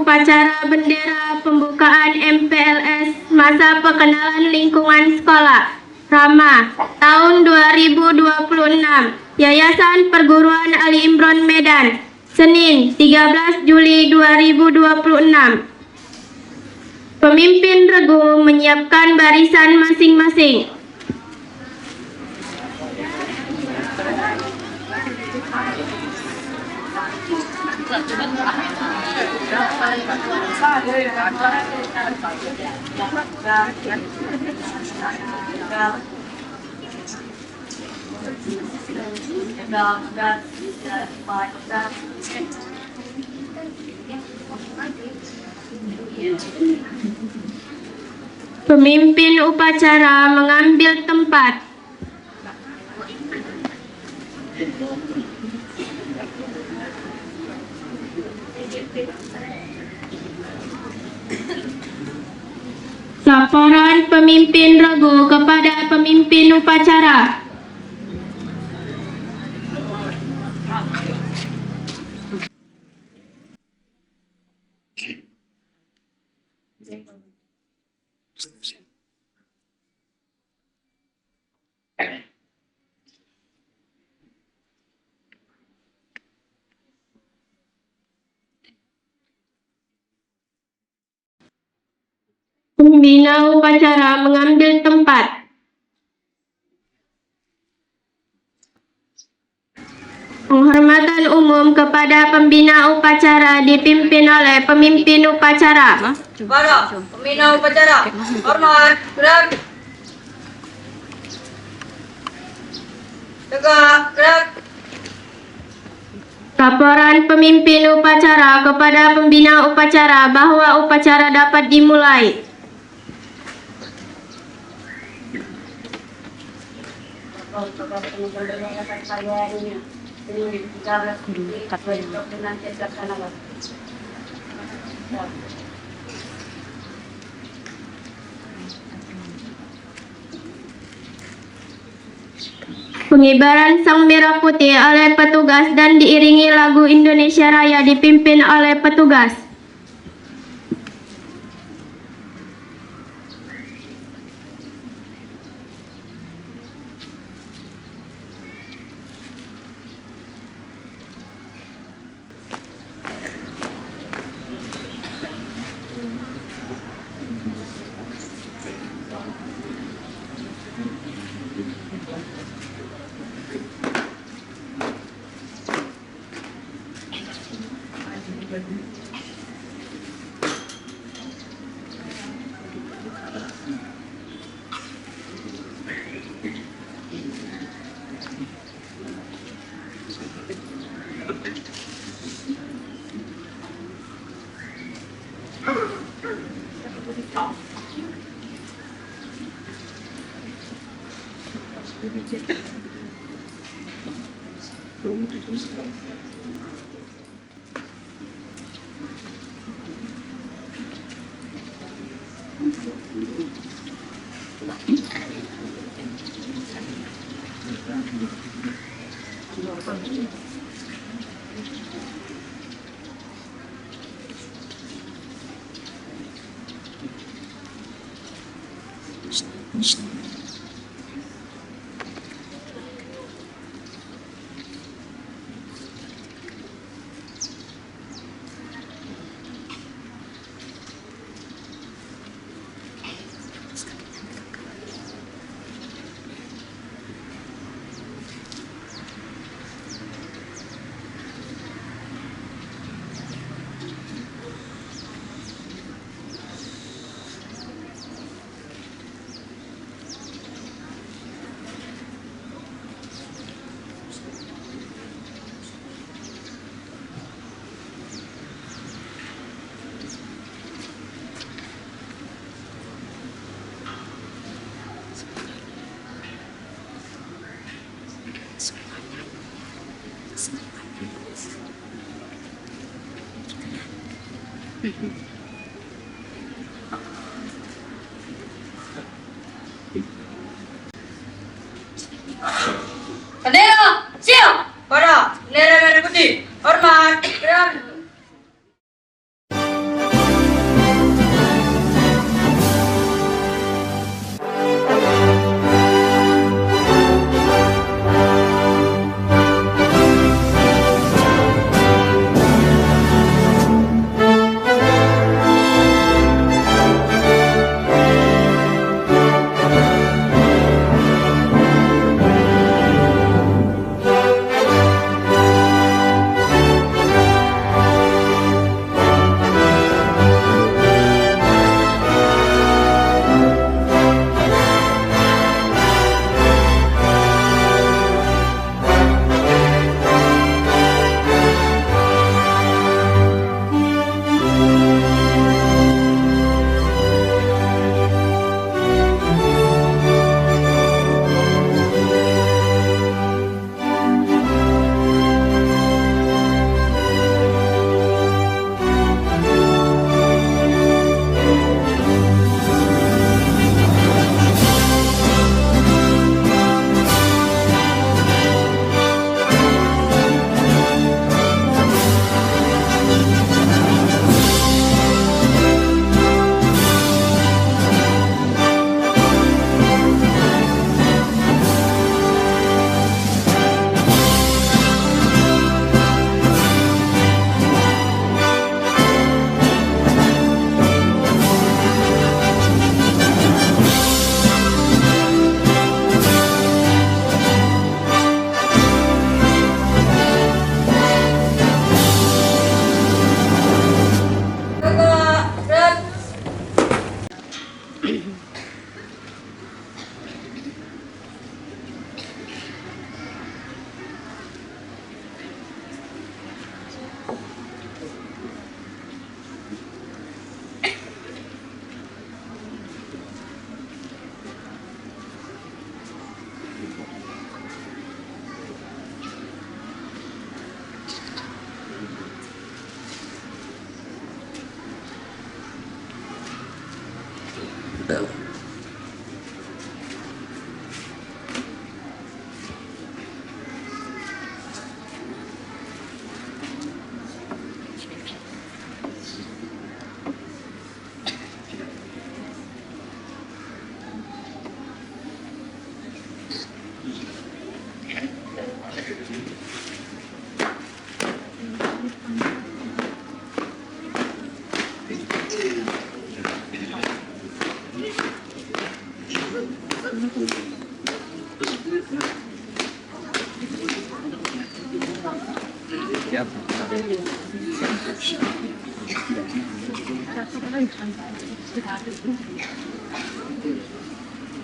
upacara bendera pembukaan MPLS masa perkenalan lingkungan sekolah Rama tahun 2026 Yayasan Perguruan Ali Imron Medan, Senin 13 Juli 2026. Pemimpin regu menyiapkan barisan masing-masing. Pemimpin upacara mengambil tempat. Laporan pemimpin regu kepada pemimpin upacara. Pembina upacara mengambil tempat. Penghormatan umum kepada pembina upacara dipimpin oleh pemimpin upacara. Para pembina upacara, hormat, gerak. Tegak, gerak. Laporan pemimpin upacara kepada pembina upacara bahwa upacara dapat dimulai. Pengibaran sang merah putih oleh petugas dan diiringi lagu Indonesia Raya dipimpin oleh petugas. Bendera, siap. Para bendera merah putih, hormat, gerak.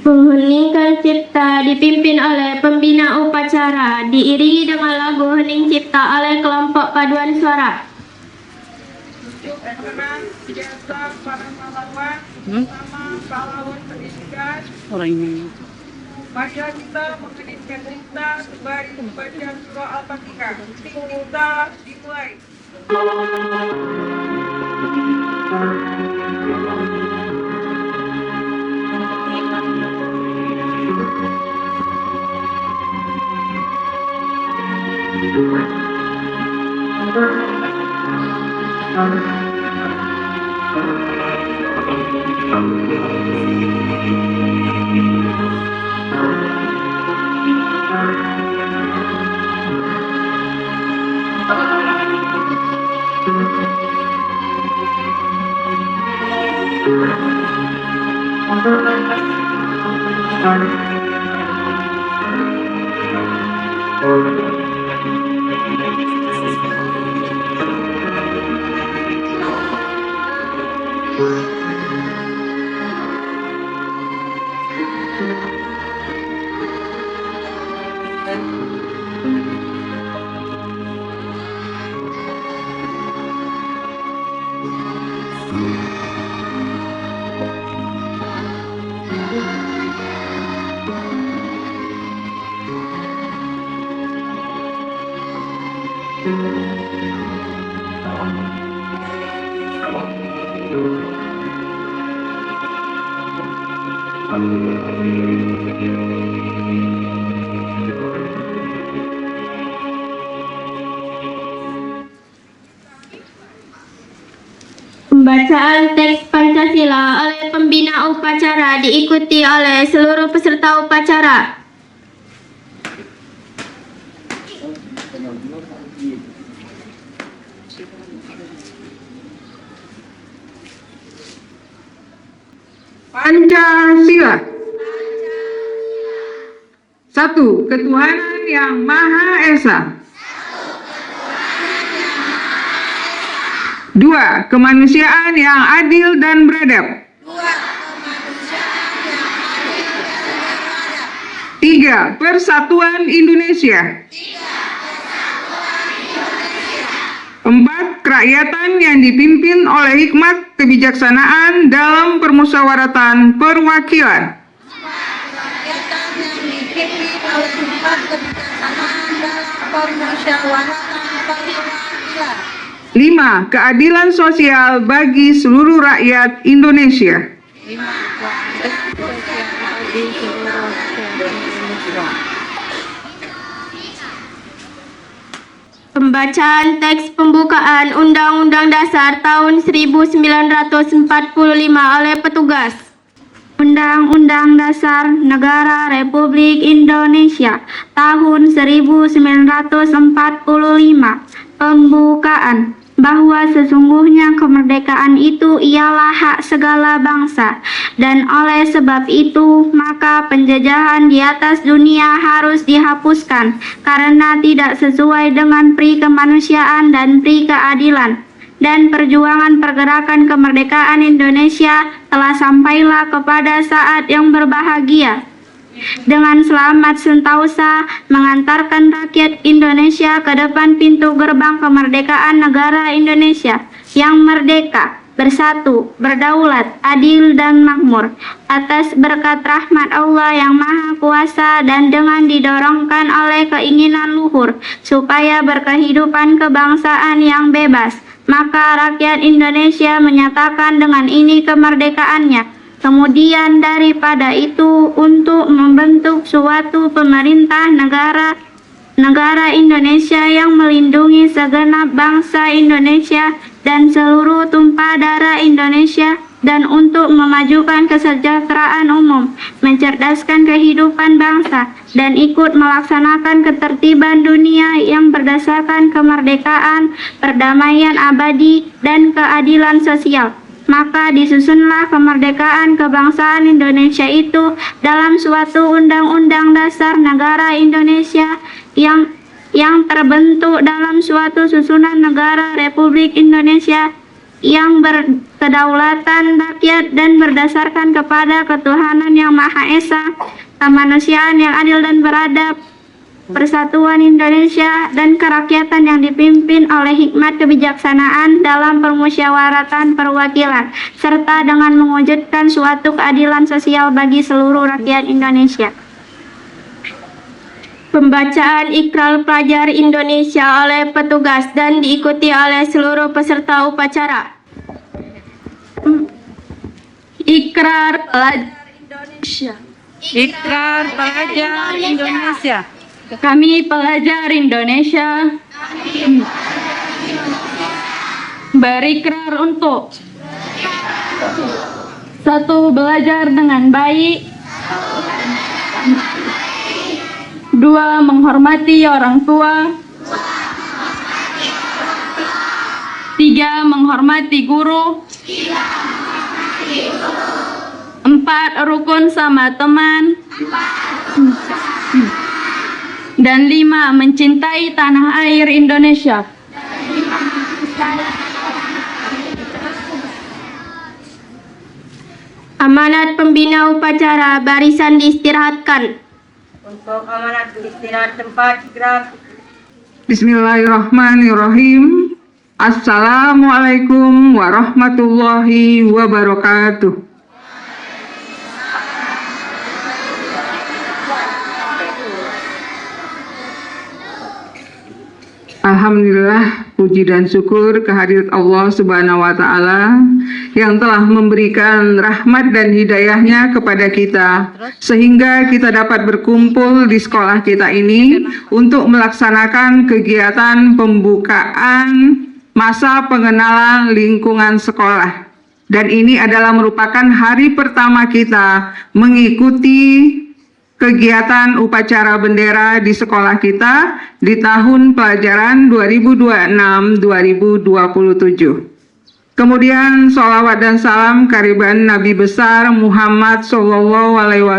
Mengheningkan cipta dipimpin oleh pembina upacara, diiringi dengan lagu hening cipta oleh kelompok paduan suara. Biasa para pahlawan, sama pahlawan pendidikan. Baca kita mengeningkan kita sembari membaca surah Al-Fatihah. Kita dimulai. Pembacaan teks Pancasila oleh pembina upacara diikuti oleh seluruh peserta upacara. Pancasila. 1. Ketuhanan yang Maha Esa. 2. Kemanusiaan yang adil dan beradab. 3. Persatuan Indonesia. 4. Kerakyatan yang dipimpin oleh hikmat kebijaksanaan dalam permusyawaratan perwakilan. 5. Keadilan sosial bagi seluruh rakyat Indonesia. Pembacaan teks pembukaan Undang-Undang Dasar tahun 1945 oleh petugas. Undang-Undang Dasar Negara Republik Indonesia tahun 1945. Pembukaan. Bahwa sesungguhnya kemerdekaan itu ialah hak segala bangsa, dan oleh sebab itu maka penjajahan di atas dunia harus dihapuskan karena tidak sesuai dengan pri kemanusiaan dan pri keadilan. Dan perjuangan pergerakan kemerdekaan Indonesia telah sampailah kepada saat yang berbahagia. Dengan selamat sentosa mengantarkan rakyat Indonesia ke depan pintu gerbang kemerdekaan negara Indonesia yang merdeka, bersatu, berdaulat, adil dan makmur atas berkat rahmat Allah yang Maha Kuasa dan dengan didorongkan oleh keinginan luhur supaya berkehidupan kebangsaan yang bebas, maka rakyat Indonesia menyatakan dengan ini kemerdekaannya. Kemudian daripada itu untuk membentuk suatu pemerintah negara Indonesia yang melindungi segenap bangsa Indonesia dan seluruh tumpah darah Indonesia, dan untuk memajukan kesejahteraan umum, mencerdaskan kehidupan bangsa, dan ikut melaksanakan ketertiban dunia yang berdasarkan kemerdekaan, perdamaian abadi, dan keadilan sosial. Maka disusunlah kemerdekaan kebangsaan Indonesia itu dalam suatu undang-undang dasar negara Indonesia yang yang terbentuk dalam suatu susunan negara Republik Indonesia yang berkedaulatan rakyat dan berdasarkan kepada ketuhanan yang Maha Esa, kemanusiaan yang adil dan beradab, persatuan Indonesia dan kerakyatan yang dipimpin oleh hikmat kebijaksanaan dalam permusyawaratan perwakilan, serta dengan mewujudkan suatu keadilan sosial bagi seluruh rakyat Indonesia. Pembacaan ikrar pelajar Indonesia oleh petugas dan diikuti oleh seluruh peserta upacara. Ikrar pelajar Indonesia. Ikrar pelajar Indonesia. Kami pelajar Indonesia berikrar untuk 1. Belajar dengan baik. 2. Menghormati orang tua. 3. Menghormati guru. 4. Rukun sama teman. Dan 5. Mencintai tanah air Indonesia. Amanat pembina upacara, barisan diistirahatkan. Untuk amanat istirahat tempat gerak. Bismillahirrahmanirrahim. Assalamualaikum warahmatullahi wabarakatuh. Alhamdulillah, puji dan syukur kehadirat Allah Subhanahu wa Ta'ala yang telah memberikan rahmat dan hidayahnya kepada kita, sehingga kita dapat berkumpul di sekolah kita ini untuk melaksanakan kegiatan pembukaan masa pengenalan lingkungan sekolah. Dan ini adalah merupakan hari pertama kita mengikuti kegiatan upacara bendera di sekolah kita di tahun pelajaran 2026-2027. Kemudian sholawat dan salam kehadiran Nabi besar Muhammad SAW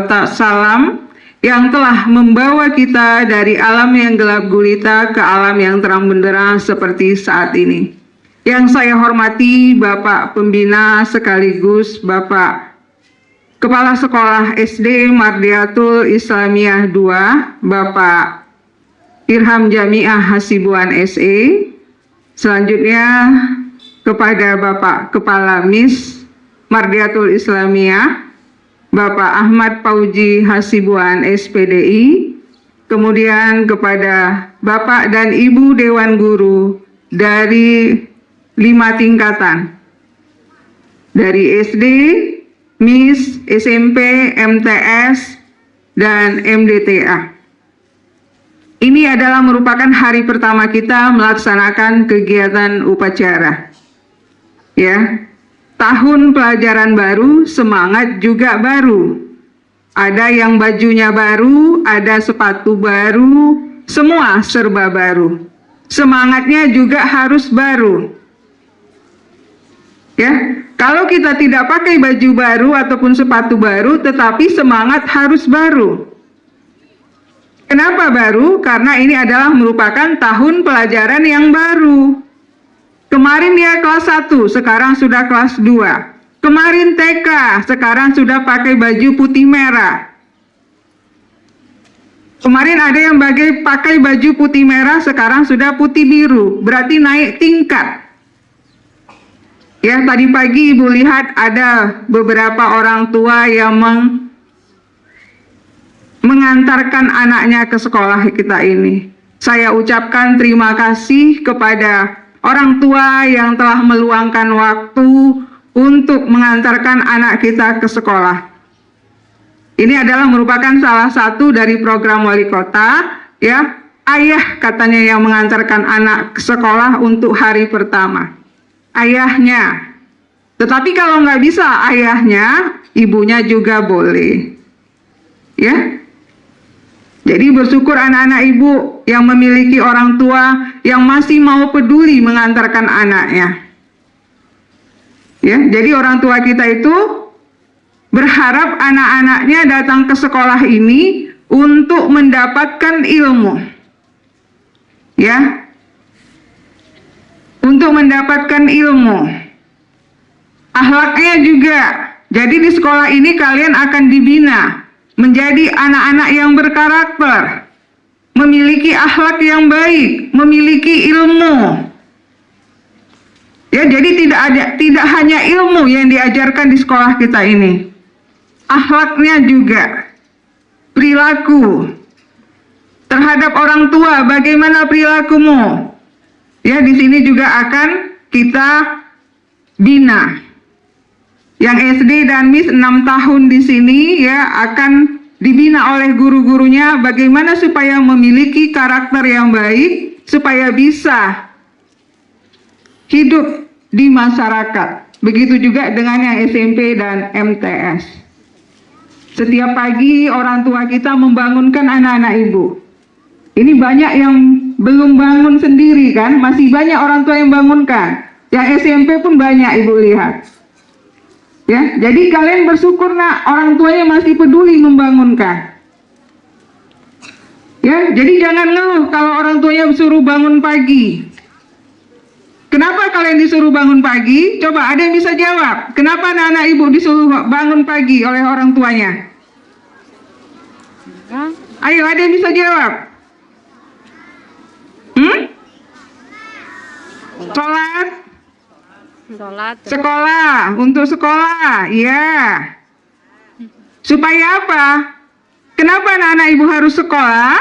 yang telah membawa kita dari alam yang gelap gulita ke alam yang terang benderang seperti saat ini. Yang saya hormati Bapak Pembina sekaligus Bapak Kepala Sekolah SD Mardiatul Islamiyah 2, Bapak Irham Jamiah Hasibuan SE. Selanjutnya kepada Bapak Kepala MIS Mardiatul Islamiyah, Bapak Ahmad Pauji Hasibuan SPDI. Kemudian kepada Bapak dan Ibu Dewan Guru dari 5 tingkatan, dari SD, MIS, SMP, MTS, dan MDTA. Ini adalah merupakan hari pertama kita melaksanakan kegiatan upacara. Ya, tahun pelajaran baru, semangat juga baru. Ada yang bajunya baru, ada sepatu baru, semua serba baru. Semangatnya juga harus baru. Ya, kalau kita tidak pakai baju baru ataupun sepatu baru, tetapi semangat harus baru. Kenapa baru? Karena ini adalah merupakan tahun pelajaran yang baru. Kemarin dia kelas 1, sekarang sudah kelas 2. Kemarin TK, sekarang sudah pakai baju putih merah. Kemarin ada yang pakai baju putih merah, sekarang sudah putih biru. Berarti naik tingkat. Ya, tadi pagi Ibu lihat ada beberapa orang tua yang mengantarkan anaknya ke sekolah kita ini. Saya ucapkan terima kasih kepada orang tua yang telah meluangkan waktu untuk mengantarkan anak kita ke sekolah. Ini adalah merupakan salah satu dari program wali kota, ya. Ayah katanya yang mengantarkan anak ke sekolah untuk hari pertama. Ayahnya. Tetapi kalau nggak bisa ayahnya, ibunya juga boleh. Ya. Jadi bersyukur anak-anak ibu yang memiliki orang tua yang masih mau peduli mengantarkan anaknya. Ya, jadi orang tua kita itu berharap anak-anaknya datang ke sekolah ini untuk mendapatkan ilmu. Ya. Untuk mendapatkan ilmu. Akhlaknya juga. Jadi di sekolah ini kalian akan dibina menjadi anak-anak yang berkarakter, memiliki akhlak yang baik, memiliki ilmu. Ya, jadi tidak hanya ilmu yang diajarkan di sekolah kita ini. Akhlaknya juga. Perilaku terhadap orang tua, bagaimana perilakumu? Ya, di sini juga akan kita bina. Yang SD dan MIS 6 tahun di sini ya akan dibina oleh guru-gurunya bagaimana supaya memiliki karakter yang baik, supaya bisa hidup di masyarakat. Begitu juga dengan yang SMP dan MTS. Setiap pagi orang tua kita membangunkan anak-anak ibu. Ini banyak yang belum bangun sendiri kan, masih banyak orang tua yang bangunkan. Yang SMP pun banyak ibu lihat. Ya, jadi kalian bersyukur nak, orang tuanya masih peduli membangunkan. Ya, jadi jangan ngeluh kalau orang tuanya suruh bangun pagi. Kenapa kalian disuruh bangun pagi? Coba ada yang bisa jawab. Kenapa anak-anak ibu disuruh bangun pagi oleh orang tuanya? Ayo, ada yang bisa jawab? Sholat. Sekolah, untuk sekolah, ya. Supaya apa? Kenapa anak-anak ibu harus sekolah?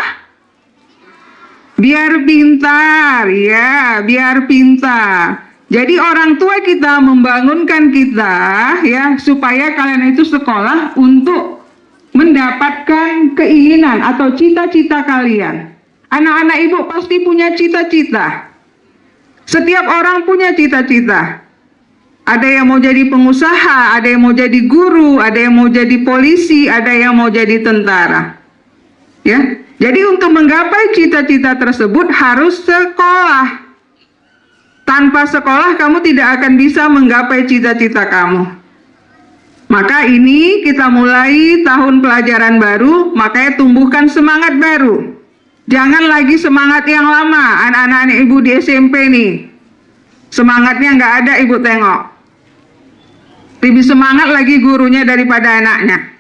Biar pintar, ya, biar pintar. Jadi orang tua kita membangunkan kita, ya, supaya kalian itu sekolah untuk mendapatkan keinginan atau cita-cita kalian. Anak-anak ibu pasti punya cita-cita. Setiap orang punya cita-cita. Ada yang mau jadi pengusaha, ada yang mau jadi guru, ada yang mau jadi polisi, ada yang mau jadi tentara. Ya, jadi untuk menggapai cita-cita tersebut harus sekolah. Tanpa sekolah kamu tidak akan bisa menggapai cita-cita kamu. Maka ini kita mulai tahun pelajaran baru, makanya tumbuhkan semangat baru. Jangan lagi semangat yang lama, anak-anak ibu di SMP nih. Semangatnya nggak ada ibu tengok. Lebih semangat lagi gurunya daripada anaknya.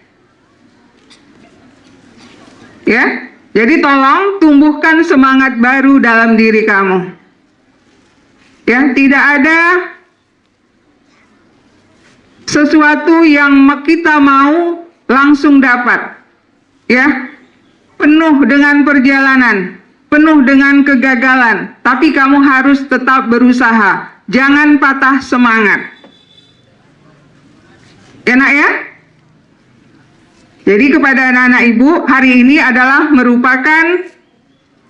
Ya, jadi tolong tumbuhkan semangat baru dalam diri kamu. Ya, tidak ada sesuatu yang kita mau langsung dapat. Ya, penuh dengan perjalanan, penuh dengan kegagalan, tapi kamu harus tetap berusaha. Jangan patah semangat. Enak ya? Jadi kepada anak-anak ibu, hari ini adalah merupakan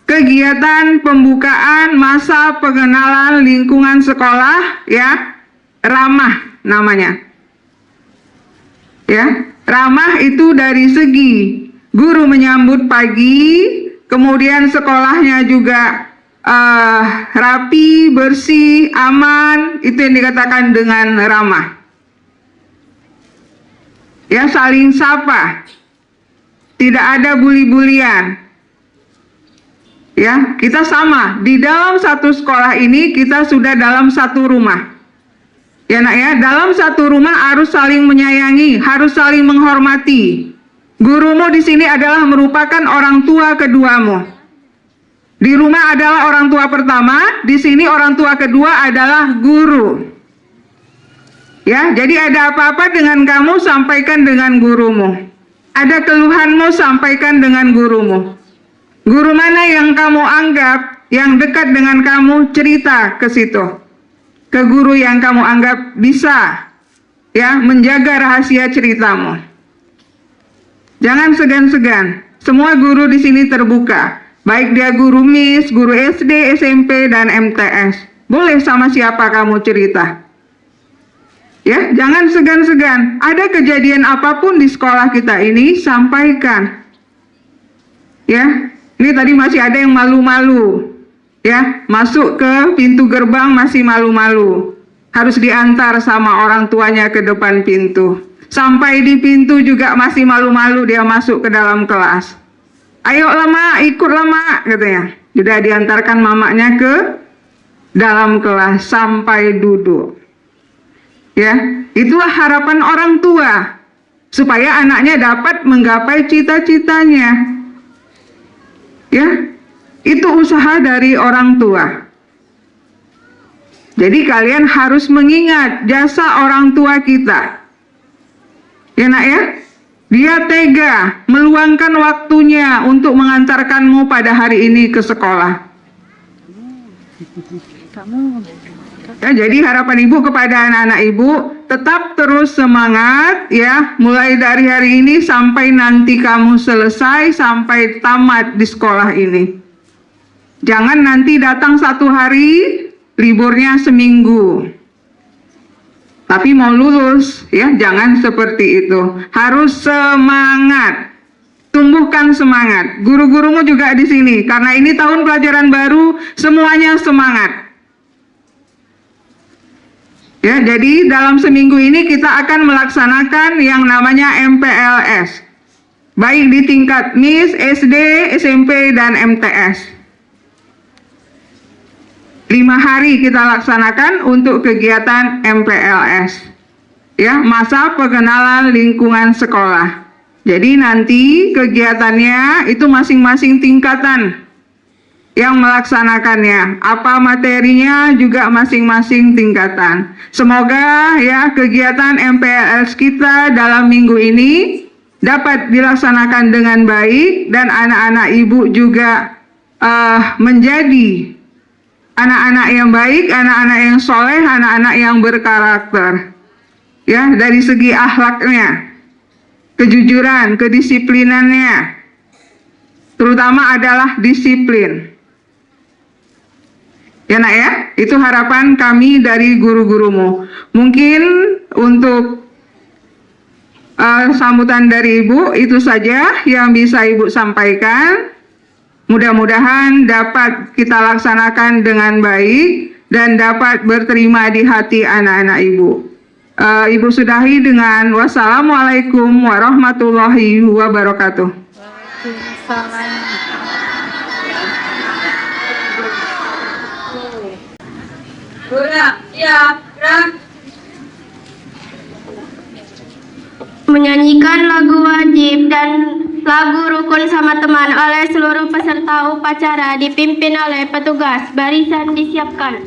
kegiatan pembukaan masa pengenalan lingkungan sekolah, ya, ramah namanya. Ya, ramah itu dari segi guru menyambut pagi, kemudian sekolahnya juga rapi, bersih, aman, itu yang dikatakan dengan ramah. Ya, saling sapa, tidak ada bully-bulian. Ya, kita sama di dalam satu sekolah ini, kita sudah dalam satu rumah. Ya nak ya, dalam satu rumah harus saling menyayangi, harus saling menghormati. Gurumu di sini adalah merupakan orang tua keduamu. Di rumah adalah orang tua pertama, di sini orang tua kedua adalah guru. Ya, jadi ada apa-apa dengan kamu, sampaikan dengan gurumu. Ada keluhanmu, sampaikan dengan gurumu. Guru mana yang kamu anggap yang dekat dengan kamu, cerita ke situ. Ke guru yang kamu anggap bisa ya menjaga rahasia ceritamu. Jangan segan-segan. Semua guru di sini terbuka. Baik dia guru MIS, guru SD, SMP, dan MTS. Boleh sama siapa kamu cerita. Ya, jangan segan-segan. Ada kejadian apapun di sekolah kita ini, sampaikan. Ya, ini tadi masih ada yang malu-malu. Ya, masuk ke pintu gerbang masih malu-malu. Harus diantar sama orang tuanya ke depan pintu. Sampai di pintu juga masih malu-malu dia masuk ke dalam kelas. Ayo lama, ikutlah mak, katanya. Sudah diantarkan mamanya ke dalam kelas sampai duduk. Ya, itulah harapan orang tua supaya anaknya dapat menggapai cita-citanya. Ya, itu usaha dari orang tua. Jadi kalian harus mengingat jasa orang tua kita. Ya nak ya, dia tega meluangkan waktunya untuk mengantarkanmu pada hari ini ke sekolah. Ya, jadi harapan ibu kepada anak-anak ibu, tetap terus semangat ya, mulai dari hari ini sampai nanti kamu selesai, sampai tamat di sekolah ini. Jangan nanti datang satu hari, liburnya seminggu. Tapi mau lulus, ya jangan seperti itu. Harus semangat. Tumbuhkan semangat. Guru-gurumu juga di sini, karena ini tahun pelajaran baru, semuanya semangat. Ya, jadi dalam seminggu ini kita akan melaksanakan yang namanya MPLS. Baik di tingkat MIS, SD, SMP, dan MTS. 5 hari kita laksanakan untuk kegiatan MPLS. Ya, masa pengenalan lingkungan sekolah. Jadi nanti kegiatannya itu masing-masing tingkatan yang melaksanakannya. Apa materinya juga masing-masing tingkatan. Semoga ya kegiatan MPLS kita dalam minggu ini dapat dilaksanakan dengan baik dan anak-anak ibu juga menjadi anak-anak yang baik, anak-anak yang soleh, anak-anak yang berkarakter. Ya, dari segi akhlaknya, kejujuran, kedisiplinannya, terutama adalah disiplin. Ya nak ya, itu harapan kami dari guru-gurumu. Mungkin untuk sambutan dari ibu itu saja yang bisa ibu sampaikan. Mudah-mudahan dapat kita laksanakan dengan baik dan dapat berterima di hati anak-anak ibu. Ibu sudahi dengan wassalamualaikum warahmatullahi wabarakatuh. Gerak, siap, gerak. Menyanyikan lagu wajib dan lagu rukun sama teman oleh seluruh peserta upacara dipimpin oleh petugas. Barisan disiapkan.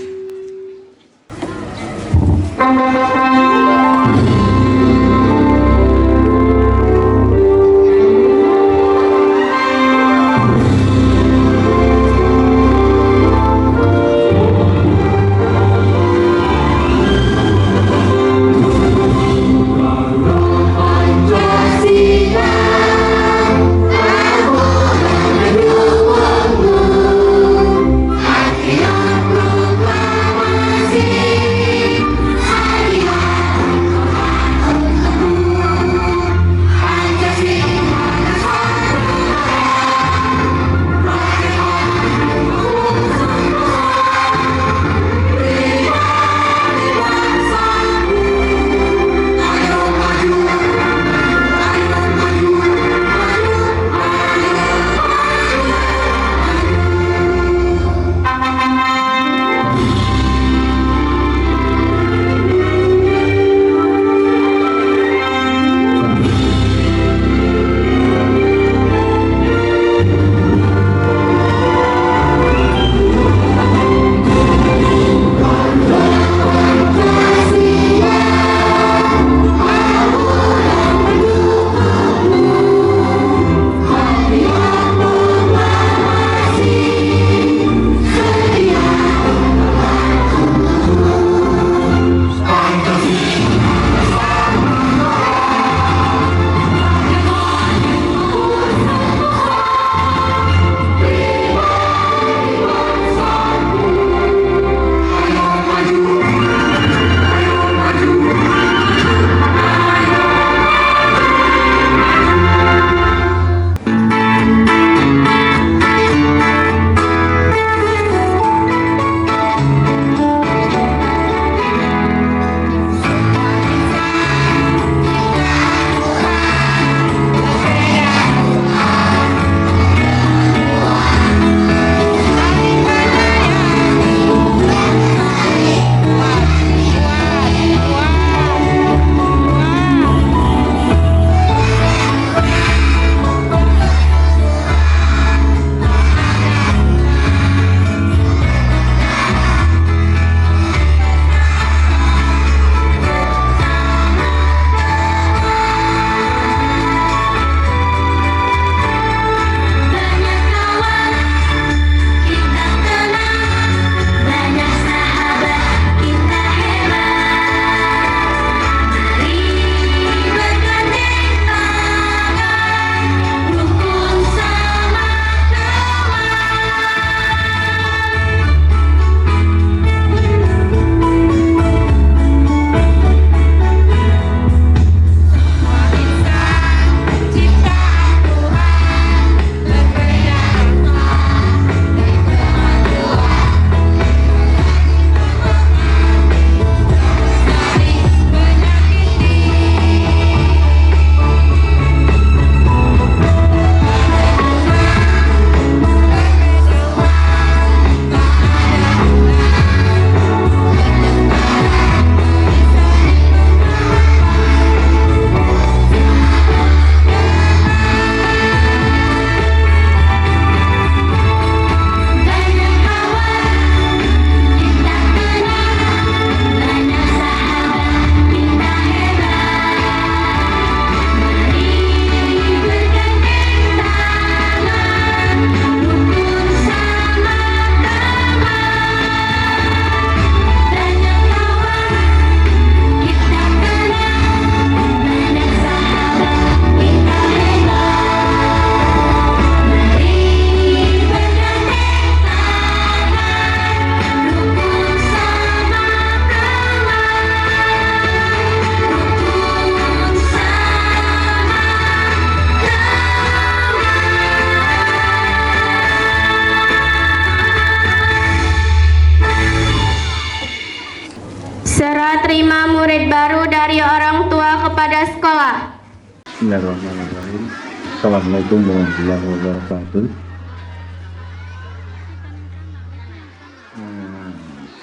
Bismillahirrahmanirrahim. Assalamualaikum warahmatullahi wabarakatuh.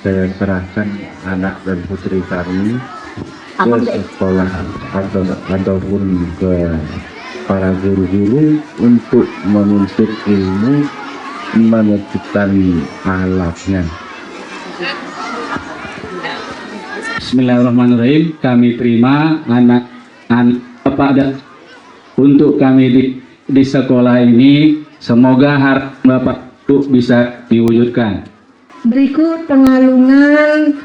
Saya serahkan anak dan putri kami ke sekolah ataupun ke para guru-guru untuk menuntut ilmu, menentukan alatnya. Bismillahirrahmanirrahim. Kami terima anak Bapak dan untuk kami di sekolah ini, semoga harapan Bapak itu bisa diwujudkan. Berikut pengalungan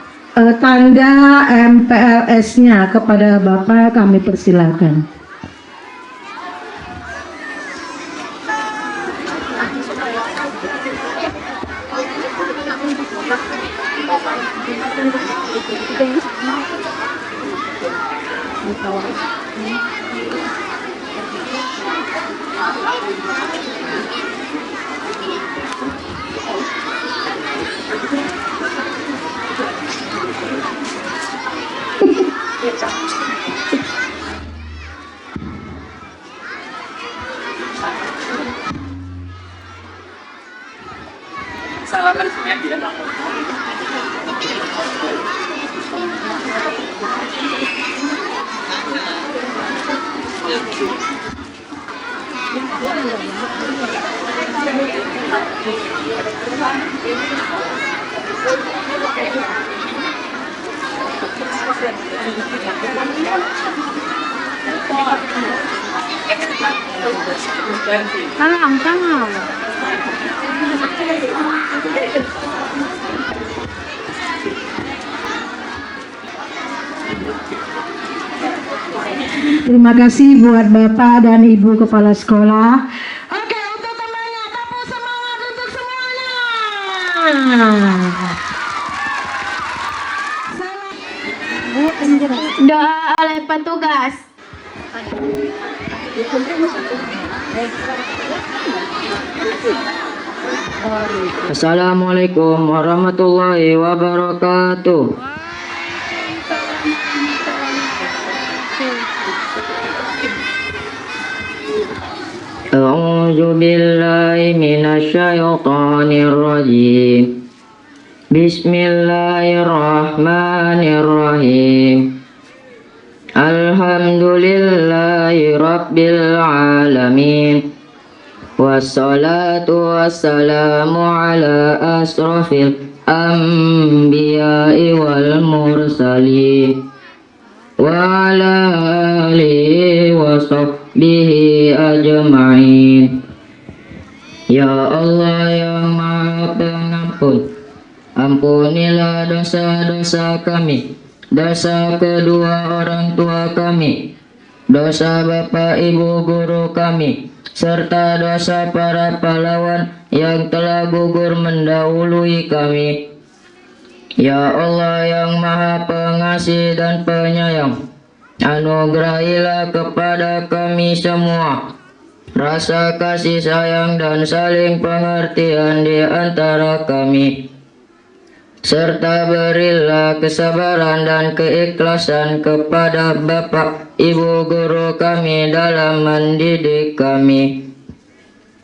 tanda MPLS-nya kepada Bapak, kami persilakan. Tangan. Terima kasih buat Bapak dan Ibu Kepala Sekolah. Oke, untuk temannya, tepuk semangat untuk semuanya. Doa oleh petugas. Assalamualaikum warahmatullahi wabarakatuh. A'udzu billahi minasyaitonir rajim. Bismillahirrahmanirrahim. Alhamdulillahi rabbil alamin. Wassalatu wassalamu ala asrafil anbiya'i wal mursalin wa ala alihi wa sahbihi ajma'in. Ya Allah yang Maha Pengampun, ampunilah dosa-dosa kami, dosa kedua orang tua kami, dosa bapak ibu guru kami, serta dosa para pahlawan yang telah gugur mendahului kami. Ya Allah yang Maha Pengasih dan Penyayang, anugerahilah kepada kami semua rasa kasih sayang dan saling pengertian di antara kami, serta berilah kesabaran dan keikhlasan kepada bapak ibu guru kami dalam mendidik kami.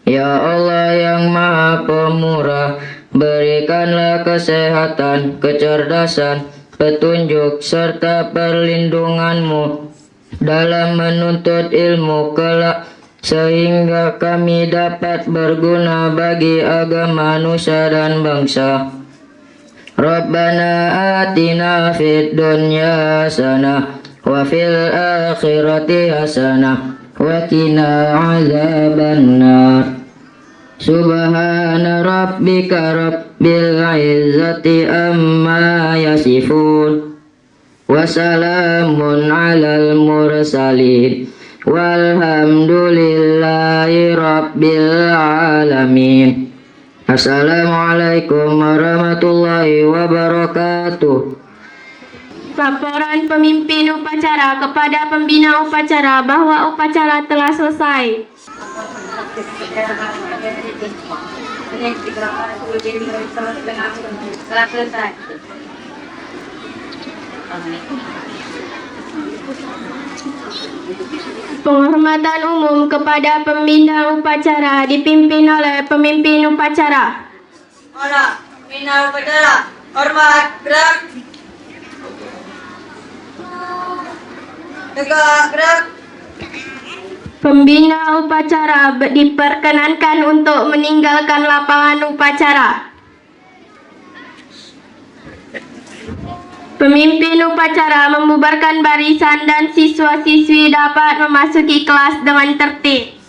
Ya Allah yang Maha Pemurah, berikanlah kesehatan, kecerdasan, petunjuk, serta perlindungan-Mu dalam menuntut ilmu kelak, sehingga kami dapat berguna bagi agama, nusa, dan bangsa. Rabbana atina fid dunya hasanah wa fil akhirati hasanah wa qina azabannar. Subhana rabbika rabbil izzati amma yasifun wa salamun alal mursalin walhamdulillahi rabbil alamin. Assalamualaikum warahmatullahi wabarakatuh. Laporan pemimpin upacara kepada pembina upacara bahwa upacara telah selesai. Telah selesai. Penghormatan umum kepada pembina upacara dipimpin oleh pemimpin upacara. Anak, bina upacara, hormat, gerak. Tegak, gerak. Pembina upacara diperkenankan untuk meninggalkan lapangan upacara. Pemimpin upacara membubarkan barisan dan siswa-siswi dapat memasuki kelas dengan tertib.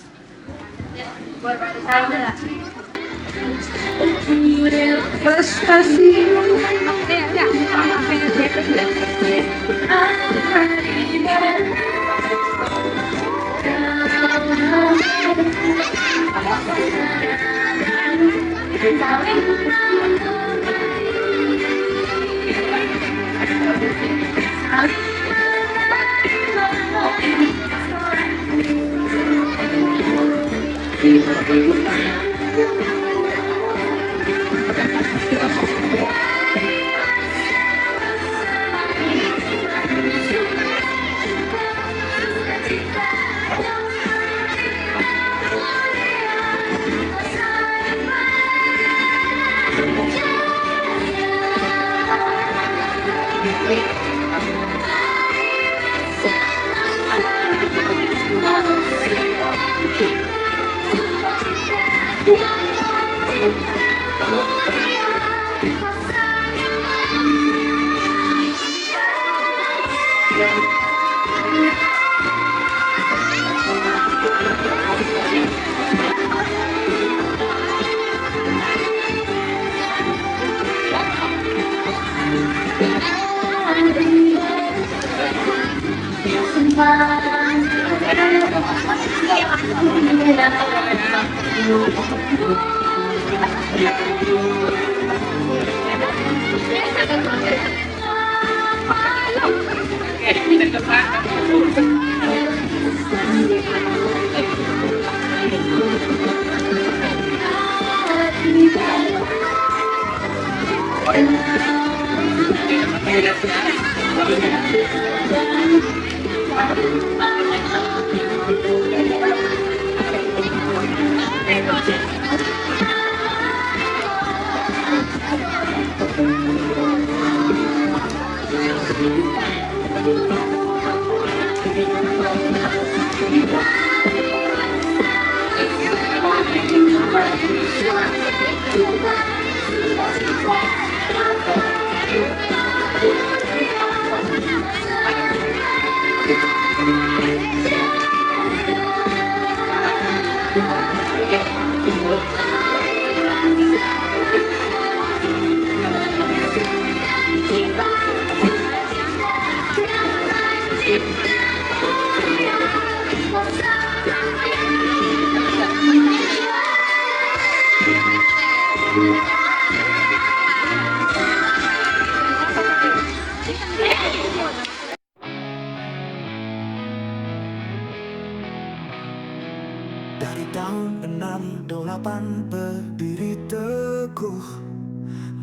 Dari tahun 68 berdiri teguh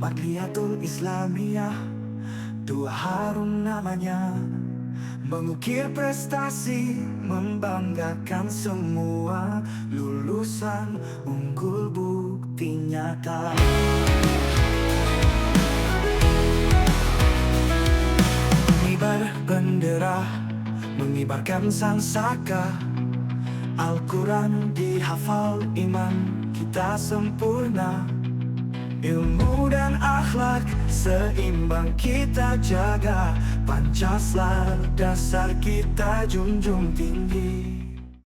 Madliatul Islamiyah, dua harum namanya, mengukir prestasi, membanggakan semua, lulusan unggul bukti nyata. Mengibar bendera, mengibarkan sangsaka, Al-Quran dihafal, iman kita sempurna, ilmu dan akhlak seimbang kita jaga, Pancasila dasar kita junjung tinggi.